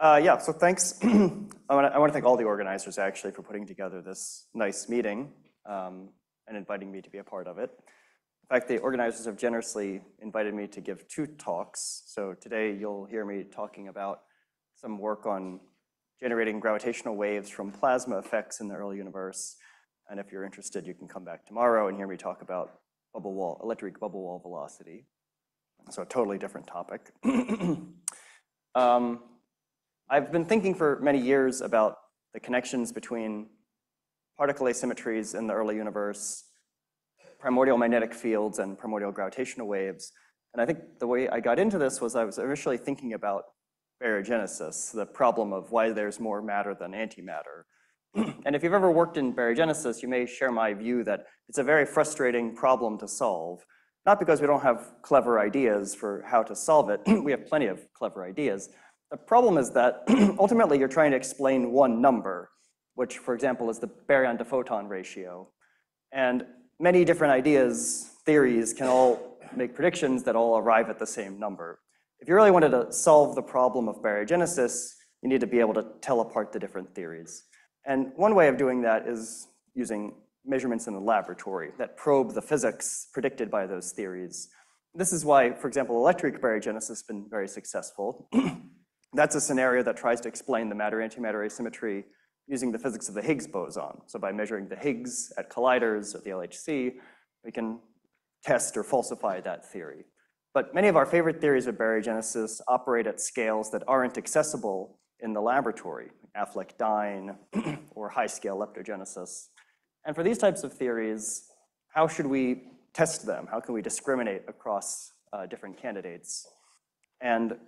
Yeah, so thanks. I want to thank all the organizers actually for putting together this nice meeting and inviting me to be a part of it. In fact, the organizers have generously invited me to give 2 talks. So today you'll hear me talking about some work on generating gravitational waves from plasma effects in the early universe. And if you're interested, you can come back tomorrow and hear me talk about electric bubble wall velocity. So a totally different topic. I've been thinking for many years about the connections between particle asymmetries in the early universe, primordial magnetic fields, and primordial gravitational waves. And I think the way I got into this was I was initially thinking about baryogenesis, the problem of why there's more matter than antimatter. And if you've ever worked in baryogenesis, you may share my view that it's a very frustrating problem to solve. Not because we don't have clever ideas for how to solve it. We have plenty of clever ideas. The problem is that ultimately you're trying to explain one number, which, for example, is the baryon to photon ratio. And many different ideas, theories, can all make predictions that all arrive at the same number. If you really wanted to solve the problem of baryogenesis, you need to be able to tell apart the different theories. And one way of doing that is using measurements in the laboratory that probe the physics predicted by those theories. This is why, for example, electric baryogenesis has been very successful. That's a scenario that tries to explain the matter-antimatter asymmetry using the physics of the Higgs boson. So by measuring the Higgs at colliders at the LHC, we can test or falsify that theory. But many of our favorite theories of baryogenesis operate at scales that aren't accessible in the laboratory, Affleck-Dine or high-scale leptogenesis. And for these types of theories, how should we test them? How can we discriminate across different candidates? And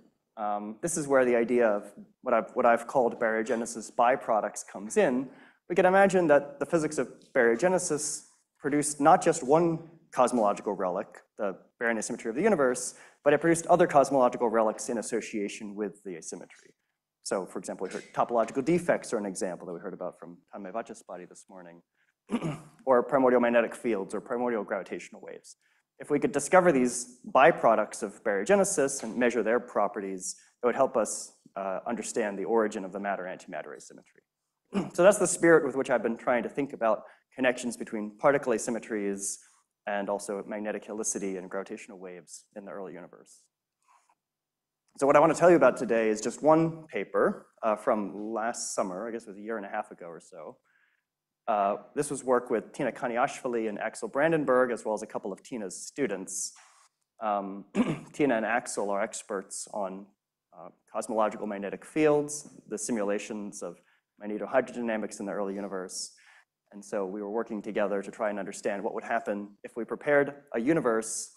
this is where the idea of what I've called baryogenesis byproducts comes in. We can imagine that the physics of baryogenesis produced not just one cosmological relic, the baryon asymmetry of the universe, but it produced other cosmological relics in association with the asymmetry. So, for example, we heard topological defects are an example that we heard about from Tanmay Vachaspati this morning, or primordial magnetic fields or primordial gravitational waves. If we could discover these byproducts of baryogenesis and measure their properties, it would help us understand the origin of the matter-antimatter asymmetry. So that's the spirit with which I've been trying to think about connections between particle asymmetries and also magnetic helicity and gravitational waves in the early universe. So what I want to tell you about today is just one paper from last summer, I guess it was a year and a half ago or so. This was work with Tina Kaniashvili and Axel Brandenburg, as well as a couple of Tina's students. Tina and Axel are experts on cosmological magnetic fields, the simulations of magnetohydrodynamics in the early universe. And so we were working together to try and understand what would happen if we prepared a universe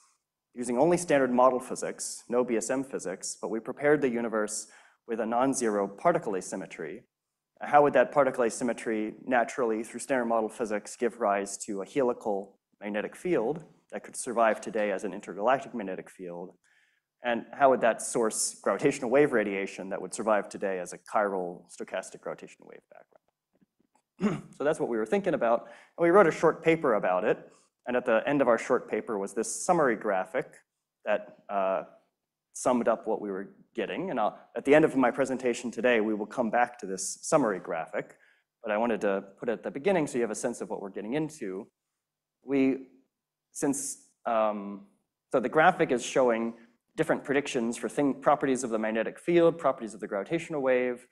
using only standard model physics, no BSM physics, but we prepared the universe with a non-zero particle asymmetry. How would that particle asymmetry naturally, through standard model physics, give rise to a helical magnetic field that could survive today as an intergalactic magnetic field? And how would that source gravitational wave radiation that would survive today as a chiral stochastic gravitational wave background? So that's what we were thinking about. And we wrote a short paper about it. And at the end of our short paper was this summary graphic that summed up what we were getting. And at the end of my presentation today, we will come back to this summary graphic. But I wanted to put it at the beginning so you have a sense of what we're getting into. So the graphic is showing different predictions for properties of the magnetic field, properties of the gravitational waves,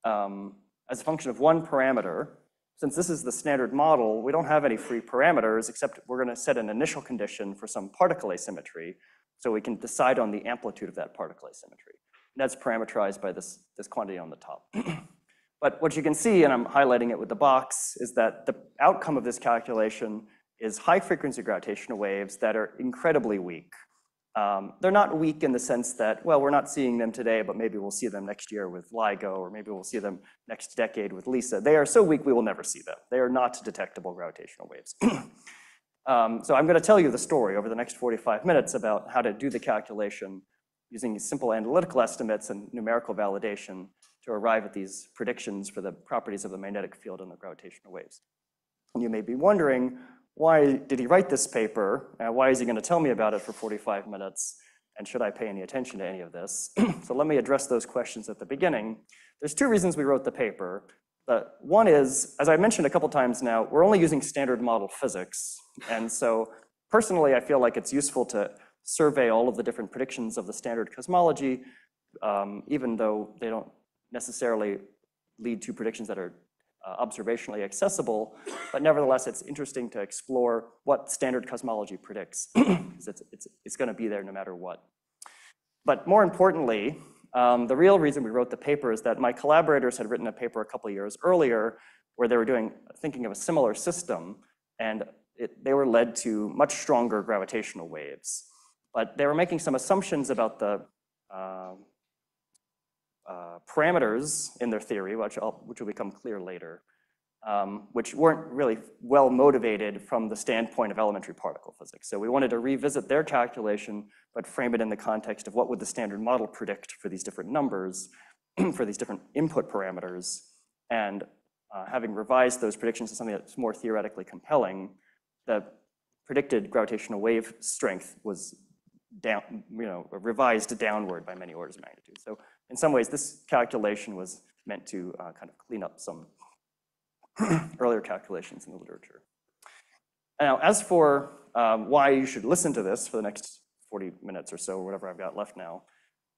as a function of one parameter. Since this is the standard model, we don't have any free parameters, except we're going to set an initial condition for some particle asymmetry, so we can decide on the amplitude of that particle asymmetry. And that's parameterized by this quantity on the top. But what you can see, and I'm highlighting it with the box, is that the outcome of this calculation is high-frequency gravitational waves that are incredibly weak. They're not weak in the sense that, well, we're not seeing them today, but maybe we'll see them next year with LIGO, or maybe we'll see them next decade with LISA. They are so weak we will never see them. They are not detectable gravitational waves. So I'm going to tell you the story over the next 45 minutes about how to do the calculation using simple analytical estimates and numerical validation to arrive at these predictions for the properties of the magnetic field and the gravitational waves. And you may be wondering, why did he write this paper? Why is he going to tell me about it for 45 minutes? And should I pay any attention to any of this? So let me address those questions at the beginning. There's two reasons we wrote the paper. One is, as I mentioned a couple times now, we're only using standard model physics. And so personally, I feel like it's useful to survey all of the different predictions of the standard cosmology, even though they don't necessarily lead to predictions that are observationally accessible. But nevertheless, it's interesting to explore what standard cosmology predicts, because it's going to be there no matter what. But more importantly, the real reason we wrote the paper is that my collaborators had written a paper a couple of years earlier where they were thinking of a similar system, and they were led to much stronger gravitational waves. But they were making some assumptions about the parameters in their theory, which will become clear later, which weren't really well motivated from the standpoint of elementary particle physics. So we wanted to revisit their calculation, but frame it in the context of what would the standard model predict for these different numbers, for these different input parameters. And having revised those predictions to something that's more theoretically compelling, the predicted gravitational wave strength was revised downward by many orders of magnitude. So in some ways, this calculation was meant to kind of clean up some earlier calculations in the literature. Now, as for why you should listen to this for the next 40 minutes or so, or whatever I've got left now,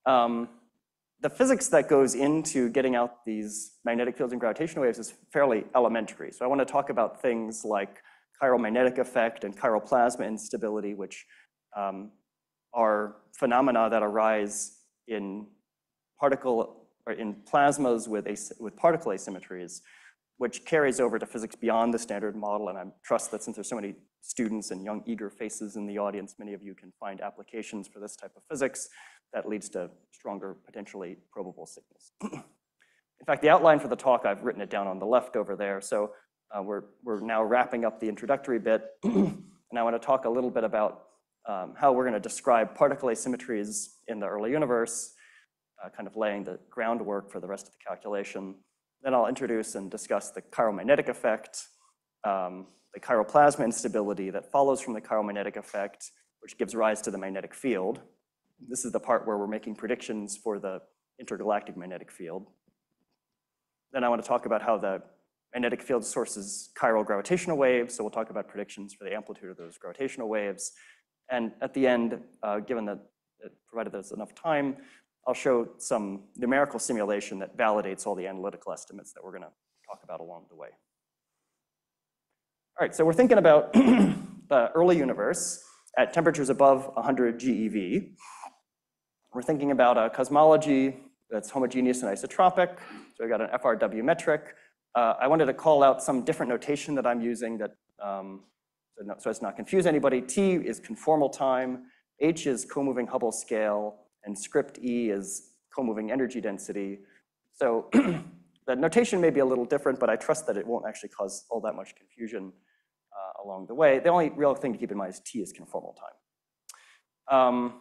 the physics that goes into getting out these magnetic fields and gravitational waves is fairly elementary. So I want to talk about things like chiral magnetic effect and chiral plasma instability, which are phenomena that arise in plasmas with particle asymmetries, which carries over to physics beyond the standard model. And I trust that since there's so many students and young, eager faces in the audience, many of you can find applications for this type of physics that leads to stronger, potentially probable signals. In fact, the outline for the talk, I've written it down on the left over there. So we're now wrapping up the introductory bit. And I want to talk a little bit about how we're going to describe particle asymmetries in the early universe, kind of laying the groundwork for the rest of the calculation. Then I'll introduce and discuss the chiral magnetic effect, the chiral plasma instability that follows from the chiral magnetic effect, which gives rise to the magnetic field. This is the part where we're making predictions for the intergalactic magnetic field. Then I want to talk about how the magnetic field sources chiral gravitational waves. So we'll talk about predictions for the amplitude of those gravitational waves. And at the end, given that provided there's enough time, I'll show some numerical simulation that validates all the analytical estimates that we're going to talk about along the way. All right, so we're thinking about the early universe at temperatures above 100 GeV. We're thinking about a cosmology that's homogeneous and isotropic. So we've got an FRW metric. I wanted to call out some different notation that I'm using that so as to not confuse anybody. T is conformal time, H is co-moving Hubble scale, and script E is co-moving energy density. So the notation may be a little different, but I trust that it won't actually cause all that much confusion along the way. The only real thing to keep in mind is T is conformal time.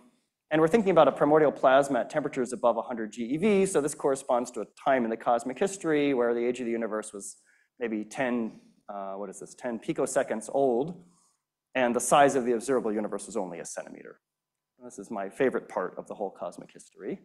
And we're thinking about a primordial plasma at temperatures above 100 GeV. So this corresponds to a time in the cosmic history where the age of the universe was maybe 10 picoseconds old, and the size of the observable universe was only a centimeter. This is my favorite part of the whole cosmic history.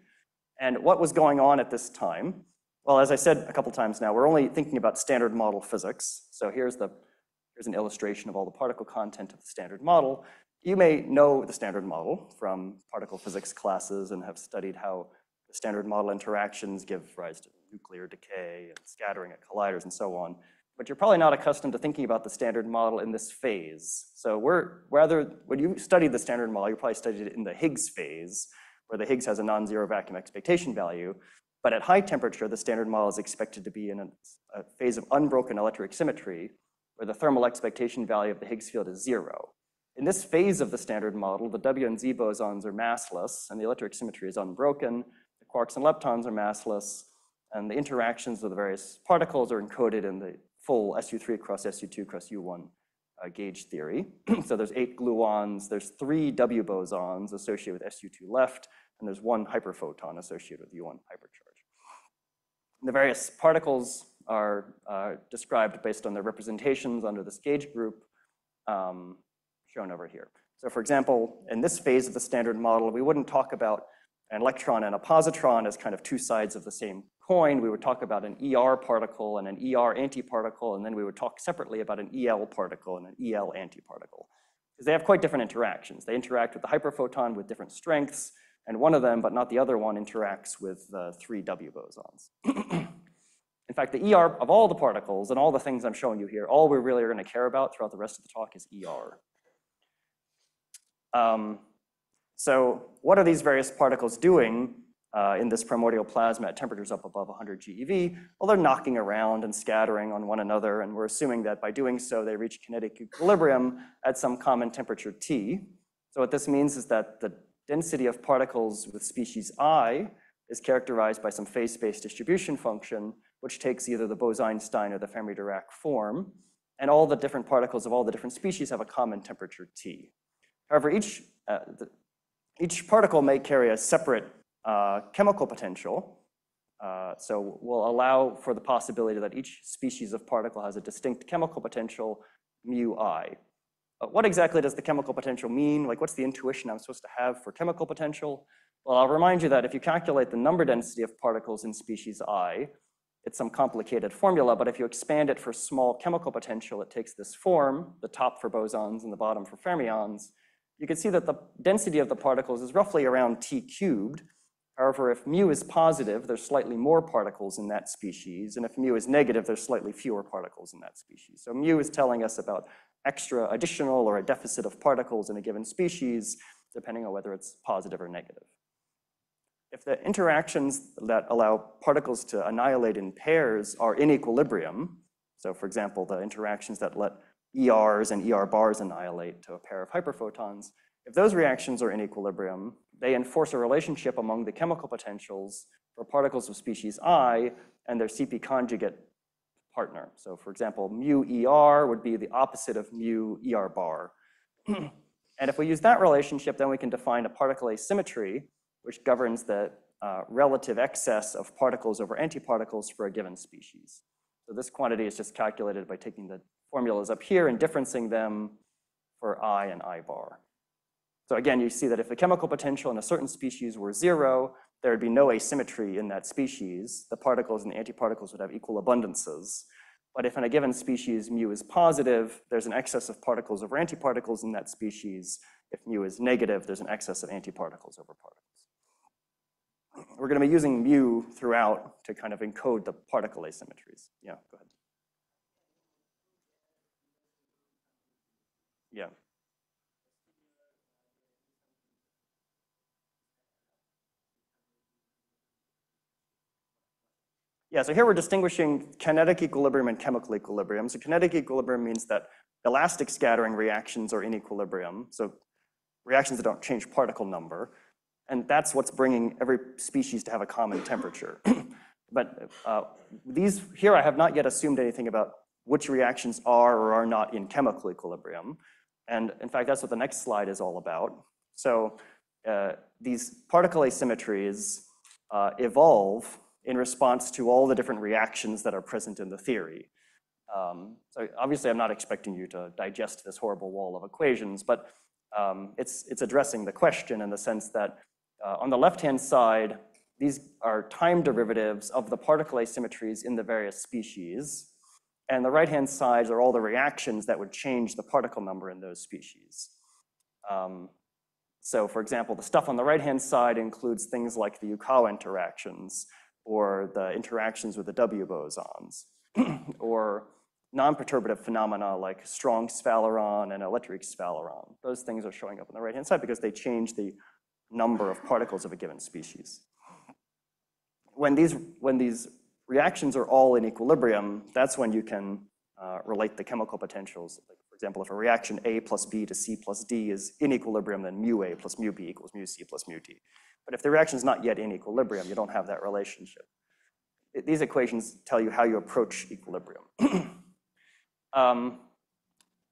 And what was going on at this time? Well, as I said a couple times now, we're only thinking about standard model physics. So here's an illustration of all the particle content of the standard model. You may know the standard model from particle physics classes and have studied how the standard model interactions give rise to nuclear decay and scattering at colliders and so on. But you're probably not accustomed to thinking about the standard model in this phase. So when you studied the standard model, you probably studied it in the Higgs phase, where the Higgs has a non-zero vacuum expectation value. But at high temperature, the standard model is expected to be in a phase of unbroken electric symmetry, where the thermal expectation value of the Higgs field is 0. In this phase of the standard model, the W and Z bosons are massless, and the electric symmetry is unbroken. The quarks and leptons are massless, and the interactions of the various particles are encoded in the full SU3 cross SU2 cross U1 gauge theory. So there's 8 gluons, there's 3 W bosons associated with SU2 left, and there's 1 hyperphoton associated with U1 hypercharge. And the various particles are described based on their representations under this gauge group shown over here. So for example, in this phase of the standard model, we wouldn't talk about an electron and a positron as kind of two sides of the same coin. We would talk about an ER particle and an ER antiparticle, and then we would talk separately about an EL particle and an EL antiparticle. Because they have quite different interactions. They interact with the hyperphoton with different strengths, and one of them, but not the other one, interacts with the 3 W bosons. In fact, the ER of all the particles and all the things I'm showing you here, all we really are going to care about throughout the rest of the talk is ER. So what are these various particles doing in this primordial plasma at temperatures up above 100 GeV? Well, they're knocking around and scattering on one another, and we're assuming that by doing so, they reach kinetic equilibrium at some common temperature T. So what this means is that the density of particles with species I is characterized by some phase space distribution function, which takes either the Bose-Einstein or the Fermi-Dirac form, and all the different particles of all the different species have a common temperature T. However, each particle may carry a separate chemical potential, so we'll allow for the possibility that each species of particle has a distinct chemical potential, mu I. What exactly does the chemical potential mean? Like, what's the intuition I'm supposed to have for chemical potential? Well, I'll remind you that if you calculate the number density of particles in species I, it's some complicated formula, but if you expand it for small chemical potential, it takes this form, the top for bosons and the bottom for fermions. You can see that the density of the particles is roughly around T cubed. However, if mu is positive, there's slightly more particles in that species, and if mu is negative, there's slightly fewer particles in that species. So mu is telling us about extra additional or a deficit of particles in a given species, depending on whether it's positive or negative. If the interactions that allow particles to annihilate in pairs are in equilibrium, so for example, the interactions that let ERs and ER bars annihilate to a pair of hyperphotons, if those reactions are in equilibrium, they enforce a relationship among the chemical potentials for particles of species I and their CP conjugate partner. So for example, mu ER would be the opposite of mu ER bar. And if we use that relationship, then we can define a particle asymmetry, which governs the relative excess of particles over antiparticles for a given species. So this quantity is just calculated by taking the formulas up here and differencing them for I and I bar. So again, you see that if the chemical potential in a certain species were 0, there would be no asymmetry in that species. The particles and the antiparticles would have equal abundances. But if in a given species mu is positive, there's an excess of particles over antiparticles in that species. If mu is negative, there's an excess of antiparticles over particles. We're going to be using mu throughout to kind of encode the particle asymmetries. Yeah, go ahead. Yeah. Yeah, so here we're distinguishing kinetic equilibrium and chemical equilibrium. So kinetic equilibrium means that elastic scattering reactions are in equilibrium, so reactions that don't change particle number. And that's what's bringing every species to have a common temperature. But here I have not yet assumed anything about which reactions are or are not in chemical equilibrium. And in fact, that's what the next slide is all about. So these particle asymmetries evolve in response to all the different reactions that are present in the theory. So obviously, I'm not expecting you to digest this horrible wall of equations, but it's addressing the question in the sense that on the left-hand side, these are time derivatives of the particle asymmetries in the various species. And the right-hand side are all the reactions that would change the particle number in those species. So for example, the stuff on the right-hand side includes things like the Yukawa interactions, or the interactions with the W bosons, or non-perturbative phenomena like strong sphaleron and electric sphaleron. Those things are showing up on the right-hand side because they change the number of particles of a given species. When these reactions are all in equilibrium, that's when you can relate the chemical potentials. Like, for example, if a reaction A plus B to C plus D is in equilibrium, then mu A plus mu B equals mu C plus mu D. But if the reaction is not yet in equilibrium, you don't have that relationship. These equations tell you how you approach equilibrium. I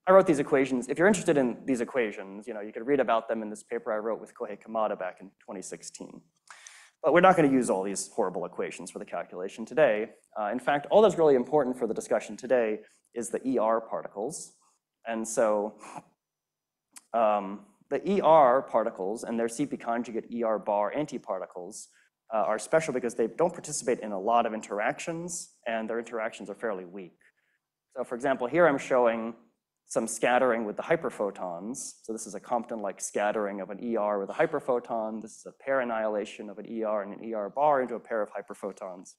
wrote these equations. If you're interested in these equations, you could read about them in this paper I wrote with Kohei Kamada back in 2016. But we're not going to use all these horrible equations for the calculation today. In fact, all that's really important for the discussion today is the ER particles. And so the ER particles and their CP conjugate ER bar antiparticles are special because they don't participate in a lot of interactions, and their interactions are fairly weak. So for example, here I'm showing some scattering with the hyperphotons. So this is a Compton-like scattering of an ER with a hyperphoton. This is a pair annihilation of an ER and an ER bar into a pair of hyperphotons.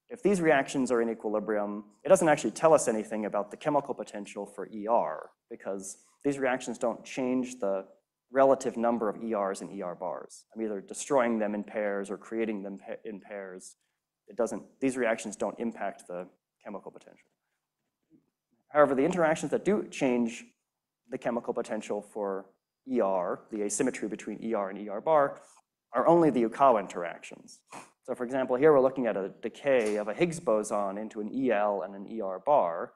If these reactions are in equilibrium, it doesn't actually tell us anything about the chemical potential for ER, because these reactions don't change the relative number of ERs and ER bars. I'm either destroying them in pairs or creating them in pairs. These reactions don't impact the chemical potential. However, the interactions that do change the chemical potential for ER, the asymmetry between ER and ER bar, are only the Yukawa interactions. So for example, here we're looking at a decay of a Higgs boson into an EL and an ER bar,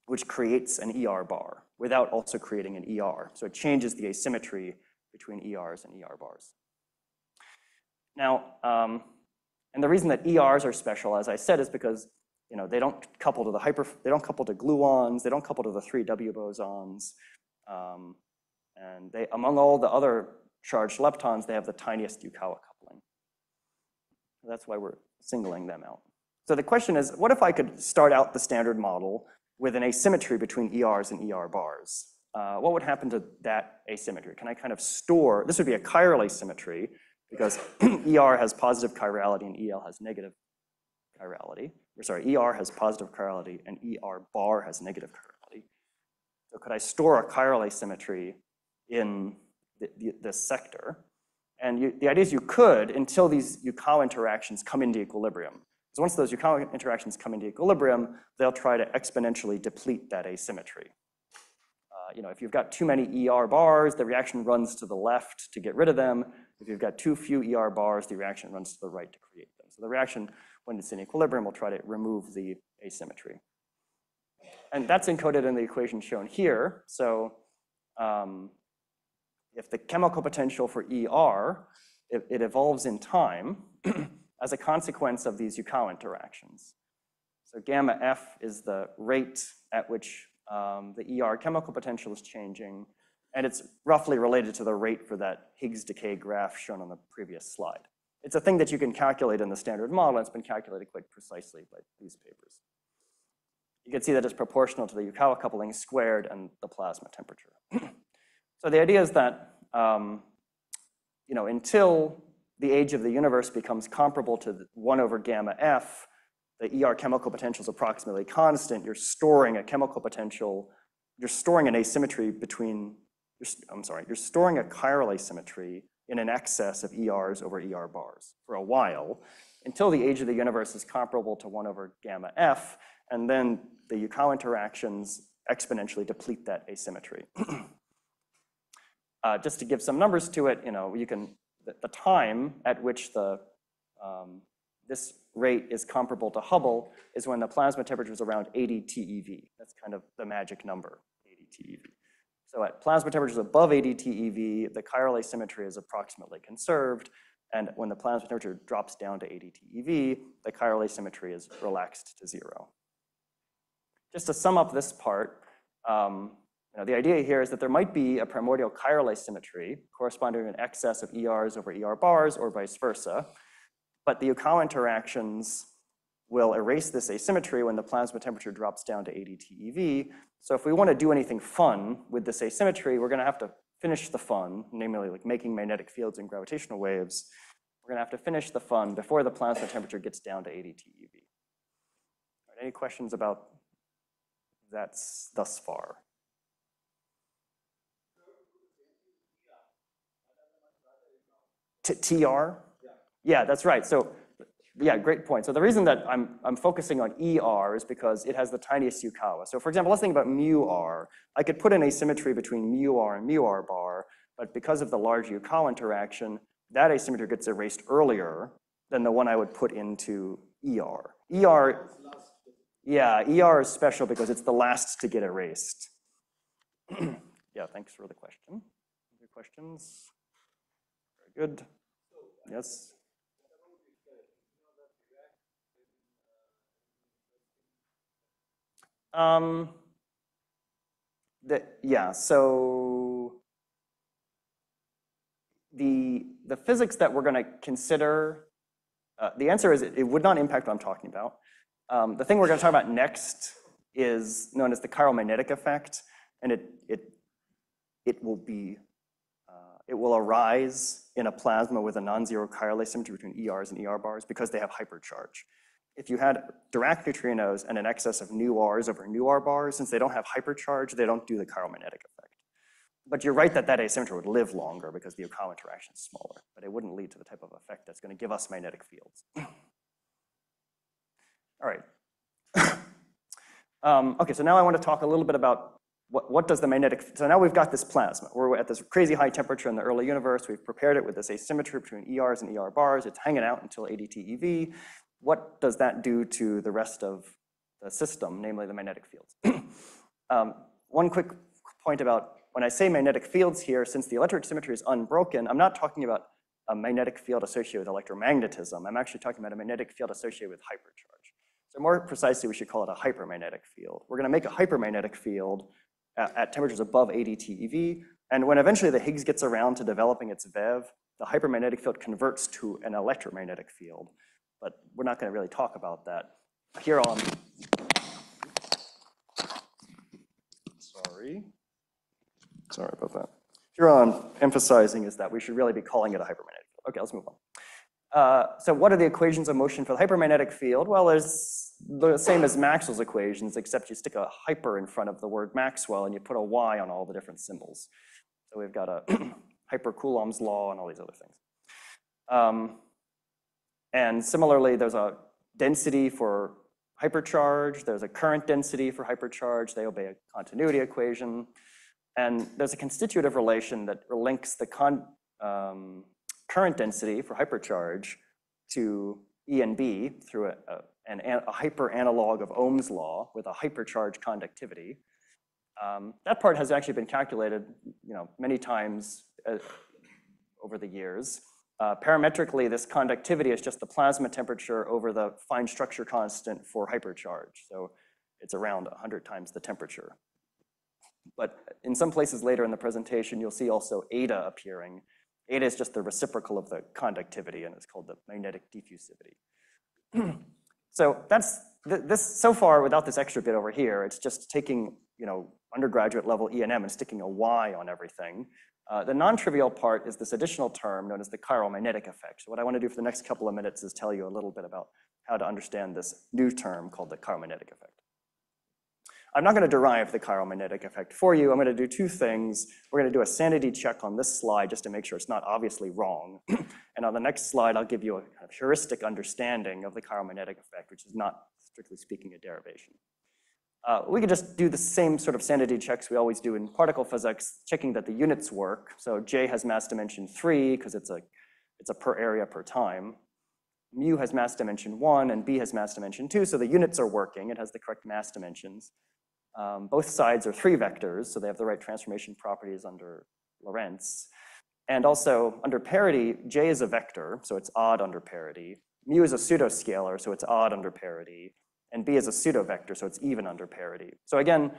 which creates an ER bar without also creating an ER. So it changes the asymmetry between ERs and ER bars. Now, and the reason that ERs are special, as I said, is because they don't couple to they don't couple to gluons, they don't couple to the 3W bosons, and among all the other charged leptons, they have the tiniest Yukawa coupling. That's why we're singling them out. So the question is, what if I could start out the standard model with an asymmetry between ERs and ER bars? What would happen to that asymmetry? Can I kind of store, this would be a chiral asymmetry, because ER has positive chirality and EL has negative chirality. ER has positive chirality and ER bar has negative chirality. So could I store a chiral asymmetry in this sector? And the idea is you could until these Yukawa interactions come into equilibrium. Because once those Yukawa interactions come into equilibrium, they'll try to exponentially deplete that asymmetry. If you've got too many ER bars, the reaction runs to the left to get rid of them. If you've got too few ER bars, the reaction runs to the right to create them. So the reaction, when it's in equilibrium, will try to remove the asymmetry. And that's encoded in the equation shown here. So if the chemical potential for ER, it evolves in time as a consequence of these Yukawa interactions. So gamma F is the rate at which the ER chemical potential is changing, and it's roughly related to the rate for that Higgs decay graph shown on the previous slide. It's a thing that you can calculate in the standard model, and it's been calculated quite precisely by these papers. You can see that it's proportional to the Yukawa coupling squared and the plasma temperature. So the idea is that until the age of the universe becomes comparable to 1 over gamma F, the ER chemical potential is approximately constant. You're storing a chemical potential, you're storing an asymmetry between, you're storing a chiral asymmetry in an excess of ERs over ER bars for a while, until the age of the universe is comparable to 1 over gamma F, and then the Yukawa interactions exponentially deplete that asymmetry. Just to give some numbers to it, the time at which this rate is comparable to Hubble is when the plasma temperature is around 80 TeV. That's kind of the magic number, 80 TeV. So at plasma temperatures above 80 TeV, the chiral asymmetry is approximately conserved, and when the plasma temperature drops down to 80 TeV, the chiral asymmetry is relaxed to 0. Just to sum up this part, the idea here is that there might be a primordial chiral asymmetry corresponding to an excess of ERs over ER bars or vice versa, but the Yukawa interactions will erase this asymmetry when the plasma temperature drops down to 80 TeV. So if we want to do anything fun with this asymmetry, we're going to have to finish the fun, namely like making magnetic fields and gravitational waves. We're going to have to finish the fun before the plasma temperature gets down to 80 TeV. All right, any questions about that thus far? TR? Yeah, that's right. So, yeah, great point. So the reason that I'm focusing on ER is because it has the tiniest Yukawa. So for example, let's think about mu R. I could put an asymmetry between mu R and mu R bar, but because of the large Yukawa interaction, that asymmetry gets erased earlier than the one I would put into ER. ER is special because it's the last to get erased. Yeah, thanks for the question. Other questions? Very good. Yes? Yeah, so the physics that we're going to consider, the answer is it would not impact what I'm talking about. The thing we're going to talk about next is known as the chiral magnetic effect, and it will arise in a plasma with a non-zero chiral asymmetry between ERs and ER bars because they have hypercharge. If you had Dirac neutrinos and an excess of nu Rs over nu R bars, since they don't have hypercharge, they don't do the chiral magnetic effect. But you're right that that asymmetry would live longer because the Okawa interaction is smaller, but it wouldn't lead to the type of effect that's going to give us magnetic fields. All right. Okay, so now I want to talk a little bit about what does the magnetic, so now we've got this plasma. We're at this crazy high temperature in the early universe. We've prepared it with this asymmetry between ERs and ER bars. It's hanging out until ADT EV. What does that do to the rest of the system, namely the magnetic fields? One quick point about when I say magnetic fields here, since the electric symmetry is unbroken, I'm not talking about a magnetic field associated with electromagnetism. I'm actually talking about a magnetic field associated with hypercharge. So more precisely, we should call it a hypermagnetic field. We're going to make a hypermagnetic field at temperatures above ADT EV, and when eventually the Higgs gets around to developing its VEV, the hypermagnetic field converts to an electromagnetic field. But we're not going to really talk about that here on. Sorry about that. Here on emphasizing is that we should really be calling it a hypermagnetic field. Okay, let's move on. So what are the equations of motion for the hypermagnetic field? Well, it's the same as Maxwell's equations, except you stick a hyper in front of the word Maxwell and you put a Y on all the different symbols. So we've got a hyper Coulomb's law and all these other things. And similarly, there's a density for hypercharge. There's a current density for hypercharge. They obey a continuity equation. And there's a constitutive relation that links the current density for hypercharge to E and B through a hyper analog of Ohm's law with a hypercharge conductivity. That part has actually been calculated, many times over the years. Parametrically, this conductivity is just the plasma temperature over the fine structure constant for hypercharge. So it's around 100 times the temperature. But in some places later in the presentation, you'll see also eta appearing. Eta is just the reciprocal of the conductivity, and it's called the magnetic diffusivity. So that's this so far without this extra bit over here. It's just taking undergraduate level E and M and sticking a Y on everything. The non-trivial part is this additional term known as the chiral magnetic effect. So what I want to do for the next couple of minutes is tell you a little bit about how to understand this new term called the chiral magnetic effect. I'm not going to derive the chiral magnetic effect for you. I'm going to do two things. We're going to do a sanity check on this slide just to make sure it's not obviously wrong. And on the next slide, I'll give you a kind of heuristic understanding of the chiral magnetic effect, which is not, strictly speaking, a derivation. We could just do the same sort of sanity checks we always do in particle physics, checking that the units work. So J has mass dimension 3 because it's a per area per time. Mu has mass dimension 1 and B has mass dimension 2, so the units are working. It has the correct mass dimensions. Both sides are 3 vectors, so they have the right transformation properties under Lorentz. And also under parity, J is a vector, so it's odd under parity. Mu is a pseudoscalar, so it's odd under parity. And B is a pseudo-vector, so it's even under parity. So again,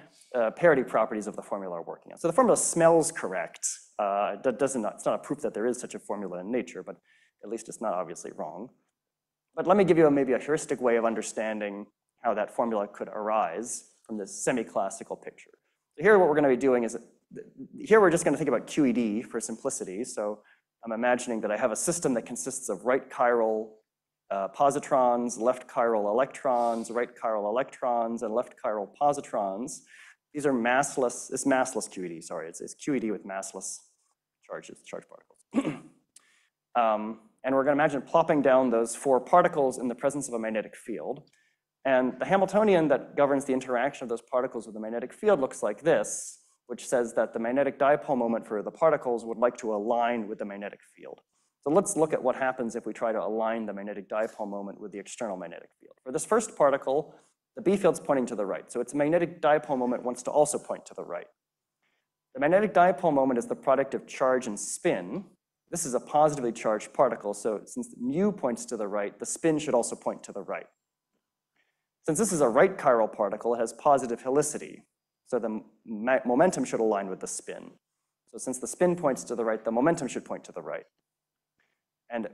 parity properties of the formula are working out. So the formula smells correct. It's not a proof that there is such a formula in nature, but at least it's not obviously wrong. But let me give you maybe a heuristic way of understanding how that formula could arise from this semi-classical picture. So here what we're going to be doing is, here we're just going to think about QED for simplicity. So I'm imagining that I have a system that consists of right chiral positrons, left chiral electrons, right chiral electrons, and left chiral positrons. These are massless, it's massless QED, sorry, it's QED with massless charge particles. And we're going to imagine plopping down those 4 particles in the presence of a magnetic field. And the Hamiltonian that governs the interaction of those particles with the magnetic field looks like this, which says that the magnetic dipole moment for the particles would like to align with the magnetic field. So let's look at what happens if we try to align the magnetic dipole moment with the external magnetic field. For this first particle, the B field's pointing to the right, so its magnetic dipole moment wants to also point to the right. The magnetic dipole moment is the product of charge and spin. This is a positively charged particle, so since mu points to the right, the spin should also point to the right. Since this is a right chiral particle, it has positive helicity. So the momentum should align with the spin. So since the spin points to the right, the momentum should point to the right. And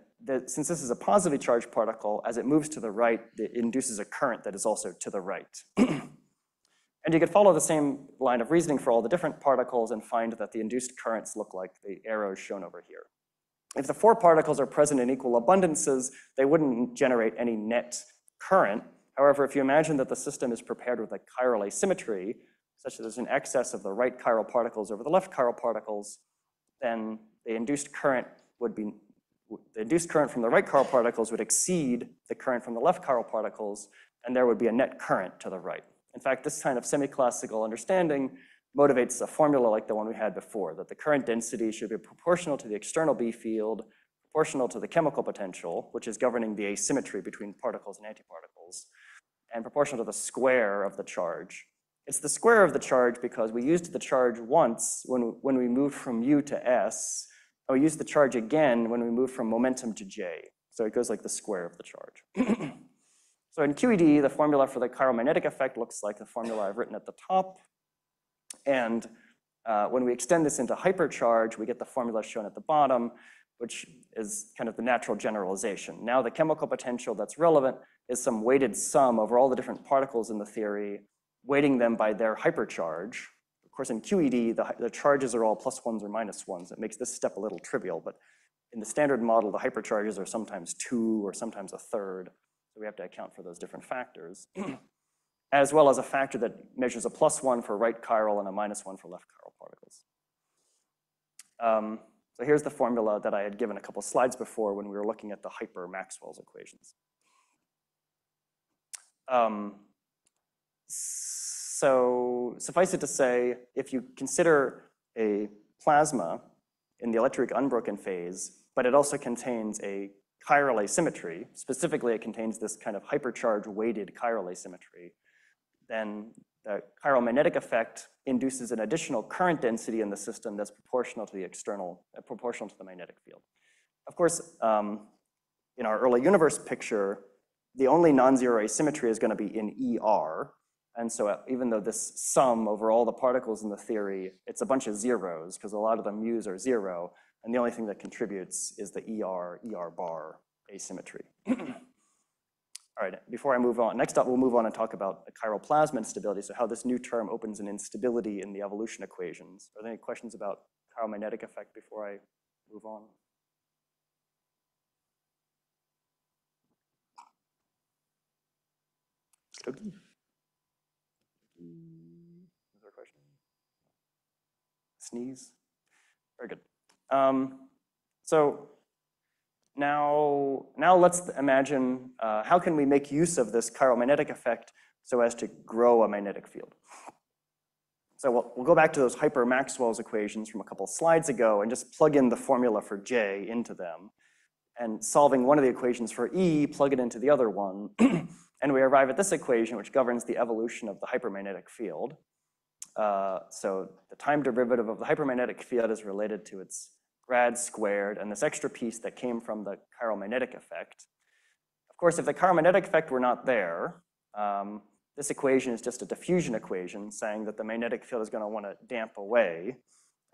since this is a positively charged particle, as it moves to the right, it induces a current that is also to the right. And you could follow the same line of reasoning for all the different particles and find that the induced currents look like the arrows shown over here. If the 4 particles are present in equal abundances, they wouldn't generate any net current. However, if you imagine that the system is prepared with a chiral asymmetry, such that there's an excess of the right chiral particles over the left chiral particles, then the induced current from the right chiral particles would exceed the current from the left chiral particles, and there would be a net current to the right. In fact, this kind of semi-classical understanding motivates a formula like the one we had before, that the current density should be proportional to the external B field, proportional to the chemical potential, which is governing the asymmetry between particles and antiparticles, and proportional to the square of the charge. It's the square of the charge because we used the charge once when we moved from U to S, and we used the charge again when we moved from momentum to J. So it goes like the square of the charge. So in QED, the formula for the chiromagnetic effect looks like the formula I've written at the top. And when we extend this into hypercharge, we get the formula shown at the bottom, which is kind of the natural generalization. Now the chemical potential that's relevant is some weighted sum over all the different particles in the theory, weighting them by their hypercharge. Of course, in QED, the charges are all +1s or -1s. It makes this step a little trivial, but in the standard model, the hypercharges are sometimes 2 or sometimes 1/3. So we have to account for those different factors, as well as a factor that measures a +1 for right chiral and a -1 for left chiral particles. So here's the formula that I had given a couple slides before when we were looking at the hyper Maxwell's equations. So suffice it to say, if you consider a plasma in the electric unbroken phase, but it also contains a chiral asymmetry, specifically it contains this kind of hypercharge weighted chiral asymmetry, then the chiromagnetic effect induces an additional current density in the system that's proportional to the proportional to the magnetic field. Of course, in our early universe picture, the only non-zero asymmetry is going to be in ER. And so even though this sum over all the particles in the theory, it's a bunch of zeros because a lot of the mu's are 0. And the only thing that contributes is the ER bar asymmetry. All right, before I move on, next up we'll move on and talk about the chiral plasma instability, so how this new term opens an instability in the evolution equations. Are there any questions about chiromagnetic effect before I move on? Okay. Is there a question? Sneeze? Very good. So now let's imagine how can we make use of this chiromagnetic effect so as to grow a magnetic field. So we'll go back to those hyper Maxwell's equations from a couple slides ago and just plug in the formula for J into them. And solving one of the equations for E, plug it into the other one. And we arrive at this equation, which governs the evolution of the hypermagnetic field. So the time derivative of the hypermagnetic field is related to its grad squared, and this extra piece that came from the chiromagnetic effect. Of course, if the chiromagnetic effect were not there, this equation is just a diffusion equation saying that the magnetic field is going to want to damp away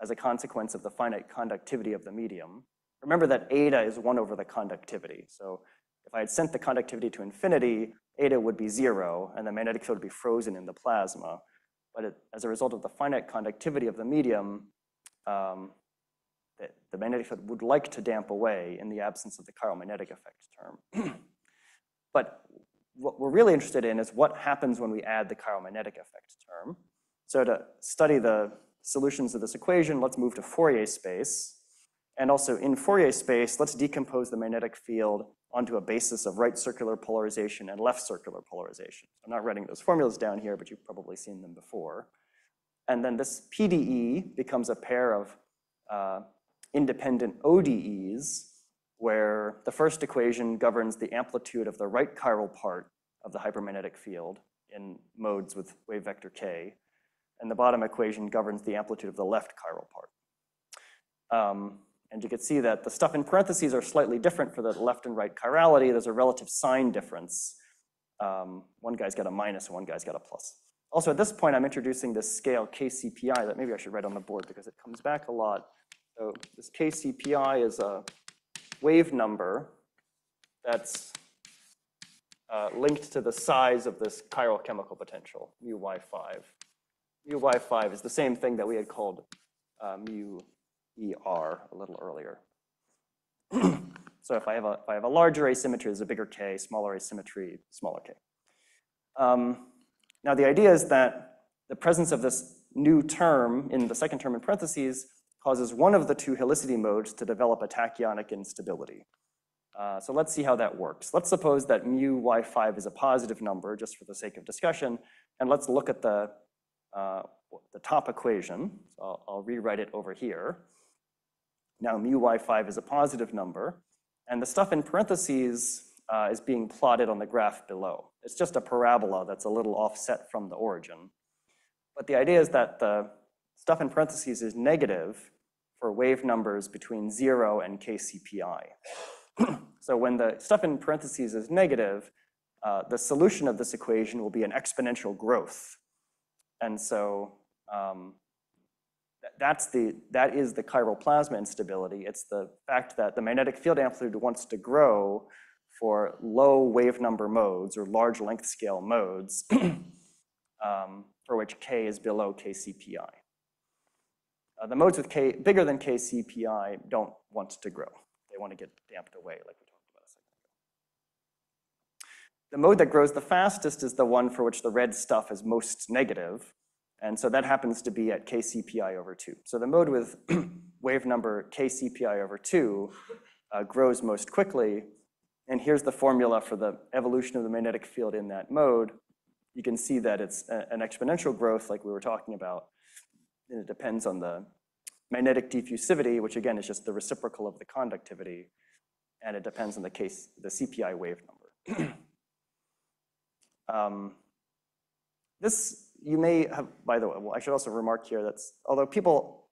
as a consequence of the finite conductivity of the medium. Remember that eta is 1 over the conductivity. So if I had sent the conductivity to infinity, eta would be 0, and the magnetic field would be frozen in the plasma. But as a result of the finite conductivity of the medium, the magnetic field would like to damp away in the absence of the chiromagnetic effect term. But what we're really interested in is what happens when we add the chiromagnetic effect term. So to study the solutions of this equation, let's move to Fourier space. And also in Fourier space, let's decompose the magnetic field onto a basis of right circular polarization and left circular polarization. I'm not writing those formulas down here, but you've probably seen them before. And then this PDE becomes a pair of independent ODEs, where the first equation governs the amplitude of the right chiral part of the hypermagnetic field in modes with wave vector k, and the bottom equation governs the amplitude of the left chiral part. And you can see that the stuff in parentheses are slightly different for the left and right chirality. There's a relative sign difference. One guy's got a minus and one guy's got a plus. Also, at this point, I'm introducing this scale KCPI that maybe I should write on the board because it comes back a lot. So this KCPI is a wave number that's linked to the size of this chiral chemical potential, mu y5. Mu y5 is the same thing that we had called mu ER a little earlier. So if I have a larger asymmetry, there's a bigger K, smaller asymmetry, smaller K. Now the idea is that the presence of this new term in the second term in parentheses causes one of the two helicity modes to develop a tachyonic instability. So let's see how that works. Let's suppose that mu y5 is a positive number, just for the sake of discussion, and let's look at the top equation. So I'll rewrite it over here. Now mu y5 is a positive number, and the stuff in parentheses is being plotted on the graph below. It's just a parabola that's a little offset from the origin. But the idea is that the stuff in parentheses is negative for wave numbers between 0 and KCPI. So when the stuff in parentheses is negative, the solution of this equation will be an exponential growth. And so that is the chiral plasma instability. It's the fact that the magnetic field amplitude wants to grow for low wave number modes or large length scale modes for which K is below KCPI. The modes with K bigger than KCPI don't want to grow. They want to get damped away, like we talked about a second ago. The mode that grows the fastest is the one for which the red stuff is most negative. And so that happens to be at KCPI over 2. So the mode with wave number KCPI over 2 grows most quickly. And here's the formula for the evolution of the magnetic field in that mode. You can see that it's an exponential growth like we were talking about. And it depends on the magnetic diffusivity, which again is just the reciprocal of the conductivity. And it depends on the CPI wave number. This you may have, by the way, well, I should also remark here that although people,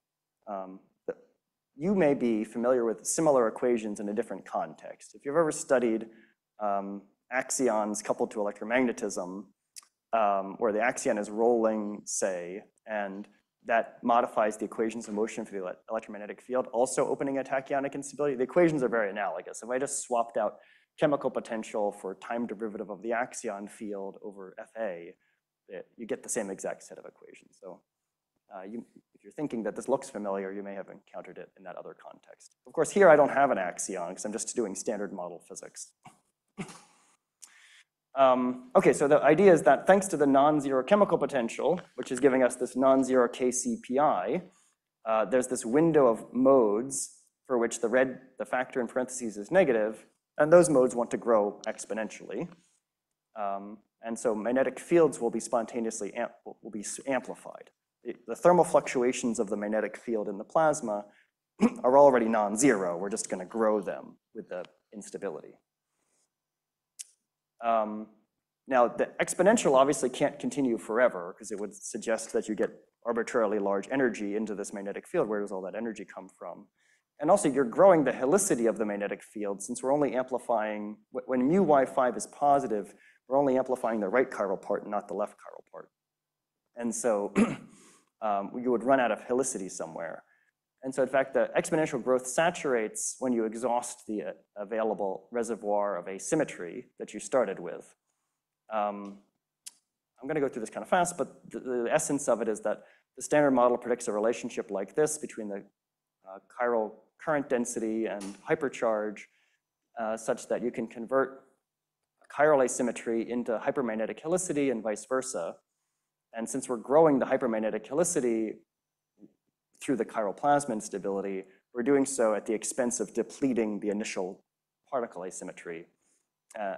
you may be familiar with similar equations in a different context. If you've ever studied axions coupled to electromagnetism, where the axion is rolling, say, and that modifies the equations of motion for the electromagnetic field, also opening a tachyonic instability. The equations are very analogous. If I just swapped out chemical potential for time derivative of the axion field over FA, you get the same exact set of equations. So if you're thinking that this looks familiar, you may have encountered it in that other context. Of course, here I don't have an axion because I'm just doing standard model physics. Okay, so the idea is that thanks to the non-zero chemical potential, which is giving us this non-zero KCPI, there's this window of modes for which the factor in parentheses is negative, and those modes want to grow exponentially. And so magnetic fields will be spontaneously amplified. The thermal fluctuations of the magnetic field in the plasma are already non-zero. We're just going to grow them with the instability. Now, the exponential obviously can't continue forever because it would suggest that you get arbitrarily large energy into this magnetic field. Where does all that energy come from? And also, you're growing the helicity of the magnetic field since we're only amplifying, when mu y5 is positive, we're only amplifying the right chiral part and not the left chiral part. And so you would run out of helicity somewhere. And so in fact, the exponential growth saturates when you exhaust the available reservoir of asymmetry that you started with. I'm going to go through this kind of fast, but the essence of it is that the standard model predicts a relationship like this between the chiral current density and hypercharge such that you can convert chiral asymmetry into hypermagnetic helicity and vice versa. And since we're growing the hypermagnetic helicity through the chiral plasma instability, we're doing so at the expense of depleting the initial particle asymmetry.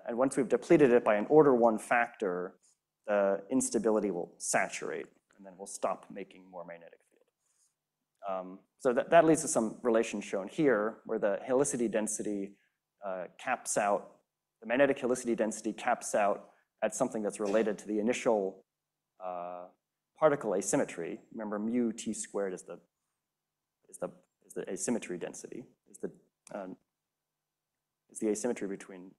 And once we've depleted it by an order 1 factor, the instability will saturate, and then we'll stop making more magnetic field. So that leads to some relation shown here, where the helicity density caps out, the magnetic helicity density caps out at something that's related to the initial particle asymmetry. Remember, mu t squared is the asymmetry density, is the asymmetry between,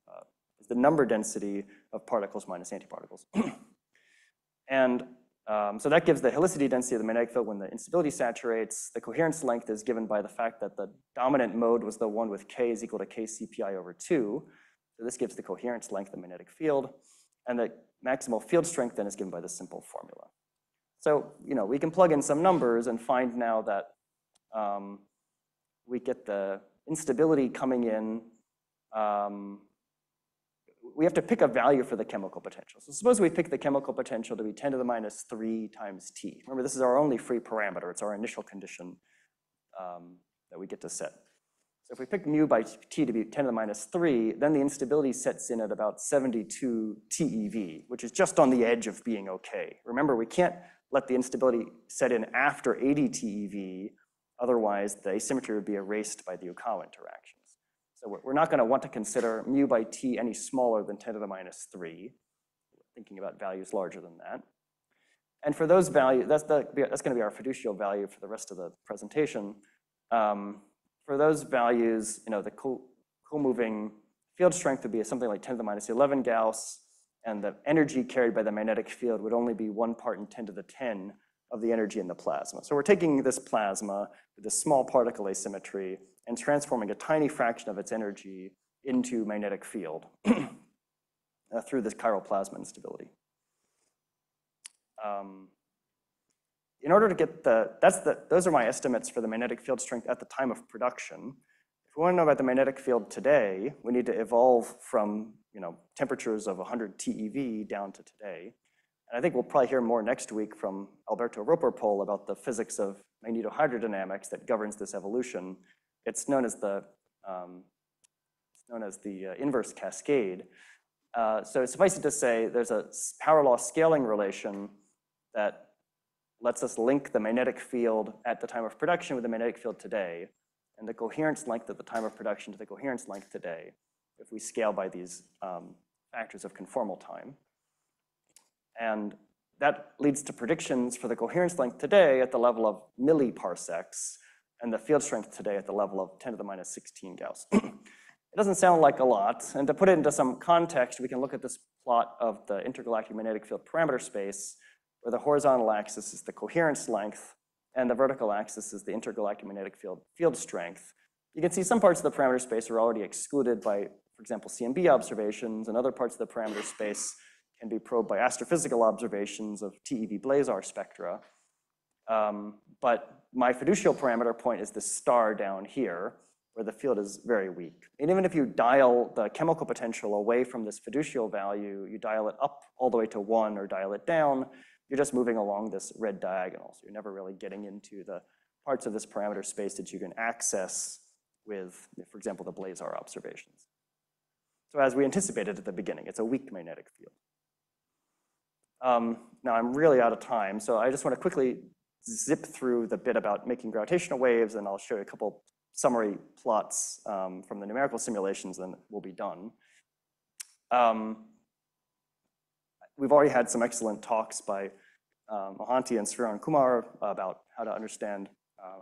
is the number density of particles minus antiparticles. And So that gives the helicity density of the magnetic field when the instability saturates. The coherence length is given by the fact that the dominant mode was the one with K is equal to K CPI over 2. So this gives the coherence length of the magnetic field. And the maximal field strength then is given by this simple formula. So, we can plug in some numbers and find now that we get the instability coming in. We have to pick a value for the chemical potential. So suppose we pick the chemical potential to be 10 to the minus 3 times T. Remember, this is our only free parameter. It's our initial condition that we get to set. So if we pick mu by T to be 10 to the minus 3, then the instability sets in at about 72 TeV, which is just on the edge of being okay. Remember, we can't let the instability set in after 80 TeV, otherwise the asymmetry would be erased by the Yukawa interactions. So we're not going to want to consider mu by T any smaller than 10 to the minus 3, thinking about values larger than that. And for those values, that's going to be our fiducial value for the rest of the presentation. For those values, the co-moving field strength would be something like 10 to the minus 11 Gauss, and the energy carried by the magnetic field would only be 1 part in 10 to the 10 of the energy in the plasma. So we're taking this plasma with a small particle asymmetry and transforming a tiny fraction of its energy into magnetic field through this chiral plasma instability. In order to get those are my estimates for the magnetic field strength at the time of production. If we want to know about the magnetic field today, we need to evolve from temperatures of 100 TeV down to today. And I think we'll probably hear more next week from Alberto Roperpol about the physics of magnetohydrodynamics that governs this evolution. It's known as the inverse cascade. So suffice it to say, there's a power law scaling relation that lets us link the magnetic field at the time of production with the magnetic field today, and the coherence length at the time of production to the coherence length today, if we scale by these factors of conformal time. And that leads to predictions for the coherence length today at the level of milliparsecs, and the field strength today at the level of 10 to the minus 16 Gauss. It doesn't sound like a lot, and to put it into some context, we can look at this plot of the intergalactic magnetic field parameter space, where the horizontal axis is the coherence length, and the vertical axis is the intergalactic magnetic field strength. You can see some parts of the parameter space are already excluded by, for example, CMB observations, and other parts of the parameter space can be probed by astrophysical observations of TeV blazar spectra. But my fiducial parameter point is this star down here, where the field is very weak. And even if you dial the chemical potential away from this fiducial value, you dial it up all the way to 1 or dial it down, you're just moving along this red diagonal. So you're never really getting into the parts of this parameter space that you can access with, for example, the blazar observations. So as we anticipated at the beginning, it's a weak magnetic field. Now I'm really out of time, so I just want to quickly zip through the bit about making gravitational waves, and I'll show you a couple summary plots from the numerical simulations, and we'll be done. We've already had some excellent talks by Mohanty and Sriran Kumar about how to understand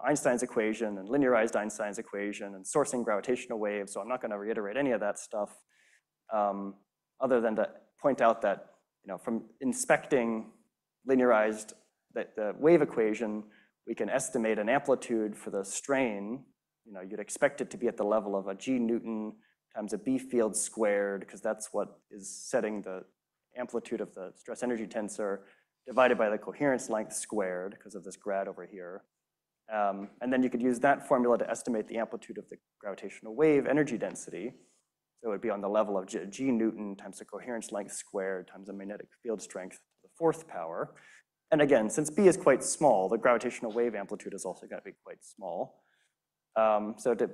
Einstein's equation and linearized Einstein's equation and sourcing gravitational waves, so I'm not going to reiterate any of that stuff, other than to point out that from inspecting linearized the wave equation, we can estimate an amplitude for the strain. You'd expect it to be at the level of a G Newton times a B field squared, because that's what is setting the amplitude of the stress energy tensor, divided by the coherence length squared, because of this grad over here. And then you could use that formula to estimate the amplitude of the gravitational wave energy density. So it would be on the level of G Newton times the coherence length squared times the magnetic field strength to the 4th power. And again, since B is quite small, the gravitational wave amplitude is also going to be quite small. So to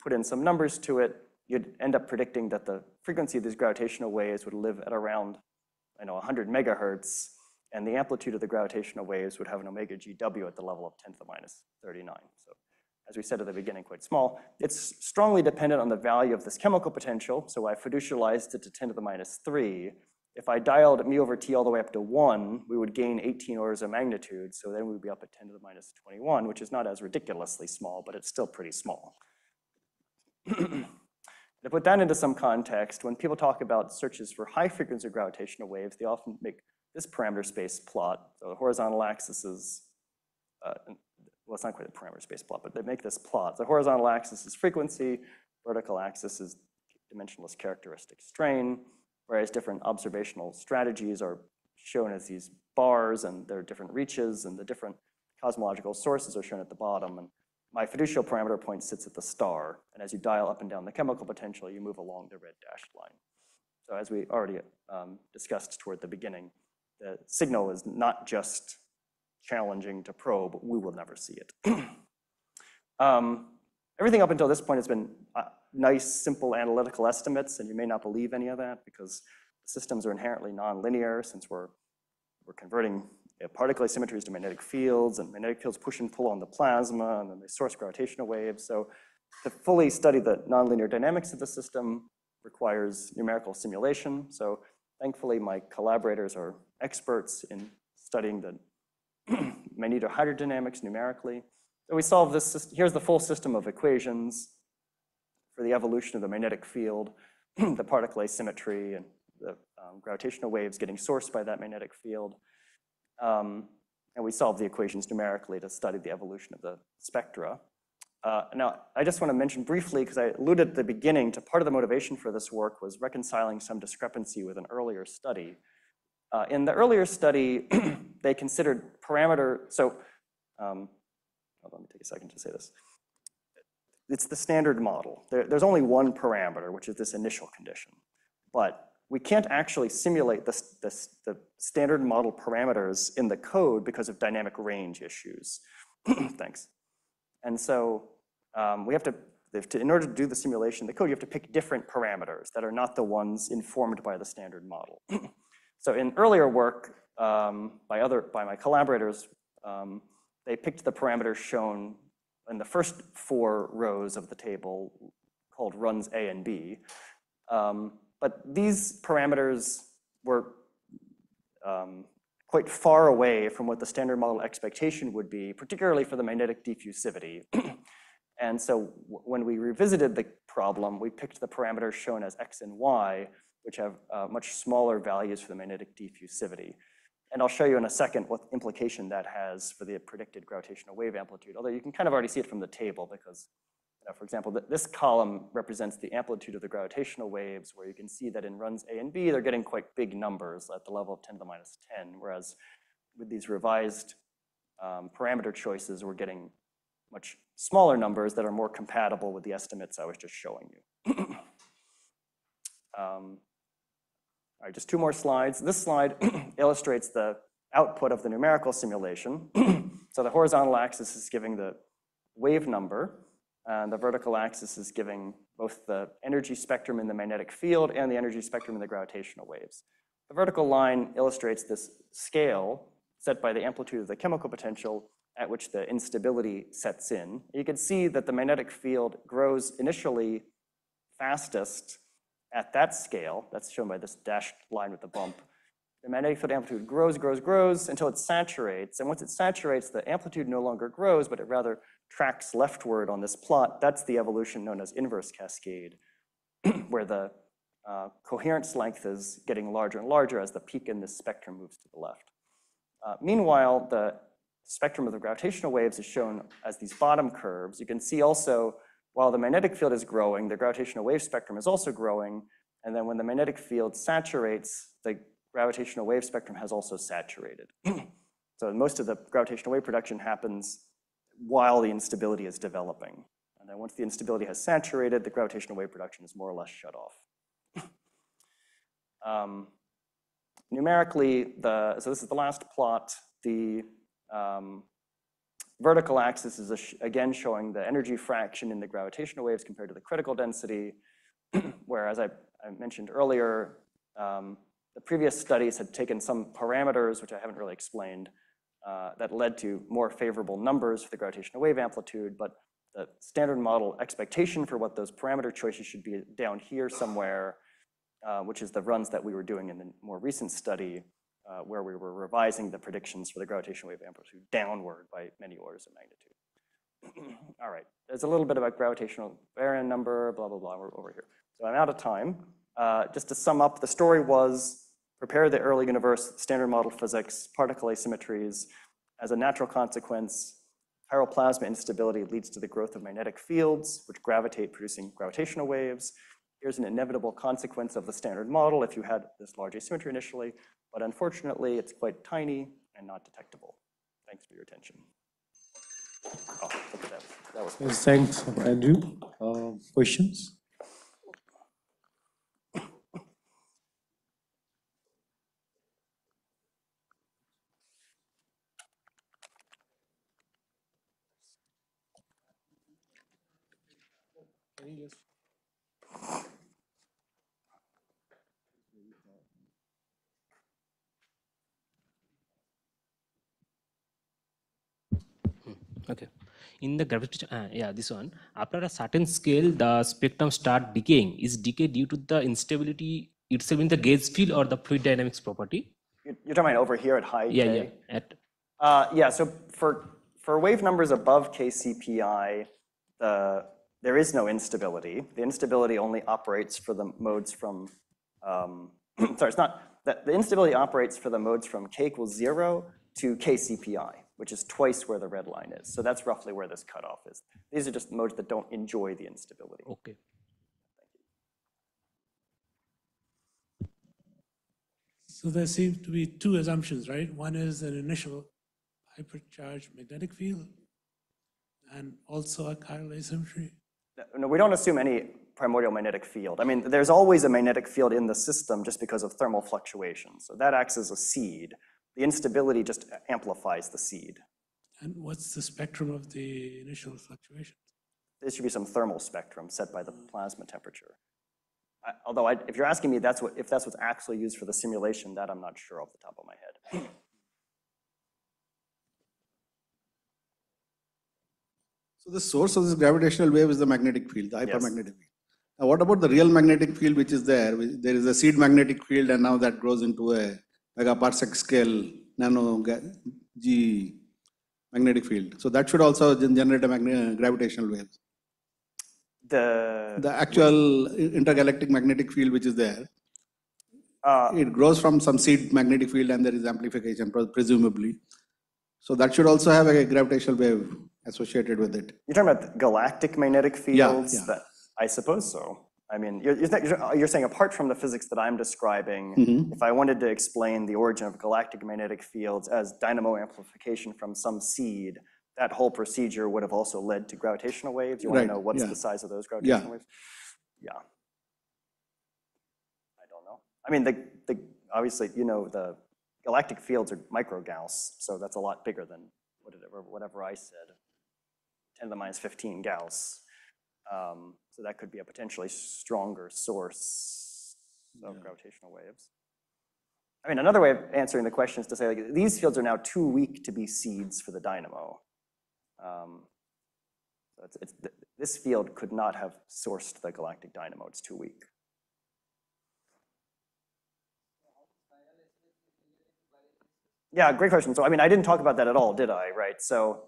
put in some numbers to it, you'd end up predicting that the frequency of these gravitational waves would live at around 100 megahertz, and the amplitude of the gravitational waves would have an omega GW at the level of 10 to the minus 39. So as we said at the beginning, quite small. It's strongly dependent on the value of this chemical potential, so I fiducialized it to 10 to the minus 3. If I dialed mu over t all the way up to 1, we would gain 18 orders of magnitude, so then we'd be up at 10 to the minus 21, which is not as ridiculously small, but it's still pretty small. To put that into some context, when people talk about searches for high frequency gravitational waves, they often make this parameter space plot. So the horizontal axis is, well, it's not quite a parameter space plot, but they make this plot. The horizontal axis is frequency, vertical axis is dimensionless characteristic strain, whereas different observational strategies are shown as these bars, and there are different reaches, and the different cosmological sources are shown at the bottom. And my fiducial parameter point sits at the star, and as you dial up and down the chemical potential, you move along the red dashed line. So as we already discussed toward the beginning, the signal is not just challenging to probe, we will never see it. Everything up until this point has been nice, simple analytical estimates, and you may not believe any of that because systems are inherently nonlinear since we're converting particle asymmetries to magnetic fields, and magnetic fields push and pull on the plasma, and then they source gravitational waves. So to fully study the nonlinear dynamics of the system requires numerical simulation. So thankfully, my collaborators are experts in studying the magnetohydrodynamics numerically. So we solve this system. Here's the full system of equations for the evolution of the magnetic field, the particle asymmetry, and the gravitational waves getting sourced by that magnetic field. And we solve the equations numerically to study the evolution of the spectra. Now, I just want to mention briefly, because I alluded at the beginning to part of the motivation for this work was reconciling some discrepancy with an earlier study. In the earlier study, they considered so hold on, let me take a second to say this. It's the standard model. There's only one parameter, which is this initial condition. But we can't actually simulate the standard model parameters in the code because of dynamic range issues. Thanks. And so we have to, in order to do the simulation, the code, you have to pick different parameters that are not the ones informed by the standard model. So in earlier work by my collaborators, they picked the parameters shown in the first 4 rows of the table called runs A and B. But these parameters were quite far away from what the standard model expectation would be, particularly for the magnetic diffusivity. And so when we revisited the problem, we picked the parameters shown as X and Y, which have much smaller values for the magnetic diffusivity. And I'll show you in a second what implication that has for the predicted gravitational wave amplitude, although you can kind of already see it from the table because, for example, this column represents the amplitude of the gravitational waves, where you can see that in runs A and B, they're getting quite big numbers at the level of 10 to the minus 10, whereas with these revised parameter choices, we're getting much smaller numbers that are more compatible with the estimates I was just showing you. All right, just 2 more slides. This slide illustrates the output of the numerical simulation. So the horizontal axis is giving the wave number, and the vertical axis is giving both the energy spectrum in the magnetic field and the energy spectrum in the gravitational waves. The vertical line illustrates this scale set by the amplitude of the chemical potential at which the instability sets in. You can see that the magnetic field grows initially fastest at that scale. That's shown by this dashed line with the bump. The magnetic field amplitude grows, grows, grows until it saturates. And once it saturates, the amplitude no longer grows, but it rather tracks leftward on this plot. That's the evolution known as inverse cascade, where the coherence length is getting larger and larger as the peak in this spectrum moves to the left. Meanwhile, the spectrum of the gravitational waves is shown as these bottom curves. You can see also, while the magnetic field is growing, the gravitational wave spectrum is also growing. And then when the magnetic field saturates, the gravitational wave spectrum has also saturated. So most of the gravitational wave production happens while the instability is developing. And then once the instability has saturated, the gravitational wave production is more or less shut off. Numerically, so this is the last plot. The vertical axis is again showing the energy fraction in the gravitational waves compared to the critical density, where, as I mentioned earlier, the previous studies had taken some parameters, which I haven't really explained, that led to more favorable numbers for the gravitational wave amplitude, but the standard model expectation for what those parameter choices should be down here somewhere, which is the runs that we were doing in the more recent study, where we were revising the predictions for the gravitational wave amplitude downward by many orders of magnitude. All right, there's a little bit about gravitational baryon number, blah, blah, blah, we're over here. So I'm out of time. Just to sum up, the story was prepare the early universe, standard model physics, particle asymmetries. As a natural consequence, chiral plasma instability leads to the growth of magnetic fields, which gravitate, producing gravitational waves. Here's an inevitable consequence of the standard model if you had this large asymmetry initially, but unfortunately, it's quite tiny and not detectable. Thanks for your attention. Oh, look at that. That was Yes, thanks, Andrew. Questions? Okay. In the gravitation, yeah, this one, after a certain scale, the spectrum start decaying. Is decay due to the instability itself in the gauge field or the fluid dynamics property? You're talking about over here at high Yeah, K? yeah. Yeah, so for wave numbers above KCPI, there is no instability. The instability only operates for the modes from, sorry, it's not, the instability operates for the modes from K equals 0 to KCPI, which is twice where the red line is. So that's roughly where this cutoff is. These are just modes that don't enjoy the instability. Okay. So there seems to be two assumptions, right? One is an initial hypercharged magnetic field and also a chiral asymmetry. No, we don't assume any primordial magnetic field. I mean, there's always a magnetic field in the system just because of thermal fluctuations. So that acts as a seed. The instability just amplifies the seed. And what's the spectrum of the initial fluctuations? There should be some thermal spectrum set by the plasma temperature. Although if you're asking me if that's what's actually used for the simulation, that I'm not sure off the top of my head. So the source of this gravitational wave is the magnetic field, the hypermagnetic Yes. field. Now what about the real magnetic field which is there? There is a seed magnetic field and now that grows into a megaparsec scale nano-G magnetic field. So that should also generate a gravitational wave. The actual intergalactic magnetic field which is there, it grows from some seed magnetic field and there is amplification presumably. So that should also have a gravitational wave associated with it. You're talking about the galactic magnetic fields? Yeah. I suppose so. I mean, you're saying apart from the physics that I'm describing, if I wanted to explain the origin of galactic magnetic fields as dynamo amplification from some seed, that whole procedure would have also led to gravitational waves. You want to know what's the size of those gravitational waves? Yeah. I don't know. I mean, obviously, you know, the galactic fields are micro-Gauss, so that's a lot bigger than whatever I said, 10 to the minus 15 Gauss. So that could be a potentially stronger source of gravitational waves. I mean, another way of answering the question is to say, like, these fields are now too weak to be seeds for the dynamo. This field could not have sourced the galactic dynamo. It's too weak. Yeah, great question. So, I mean, I didn't talk about that at all, did I? Right. So,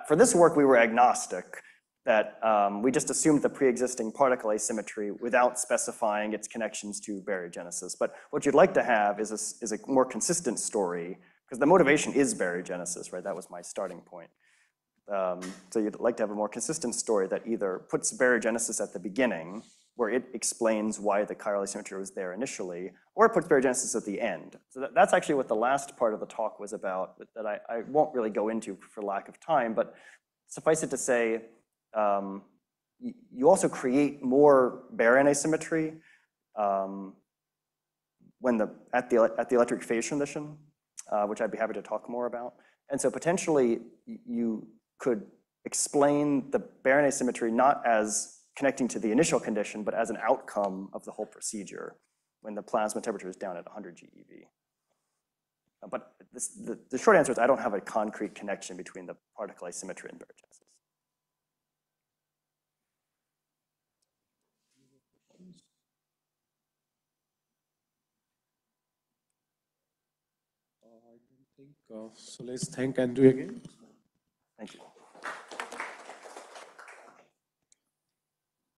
for this work, we were agnostic. That we just assumed the pre-existing particle asymmetry without specifying its connections to baryogenesis. But what you'd like to have is a more consistent story, because the motivation is baryogenesis, right? That was my starting point. So you'd like to have a more consistent story that either puts baryogenesis at the beginning, where it explains why the chiral asymmetry was there initially, or it puts baryogenesis at the end. So that's actually what the last part of the talk was about, that I won't really go into for lack of time, but suffice it to say, you also create more baryon asymmetry at the electric phase transition, which I'd be happy to talk more about. And so potentially you could explain the baryon asymmetry not as connecting to the initial condition, but as an outcome of the whole procedure when the plasma temperature is down at 100 GeV. But the short answer is I don't have a concrete connection between the particle asymmetry and baryogenesis. I don't think so. Let's thank Andrew again. Thank you.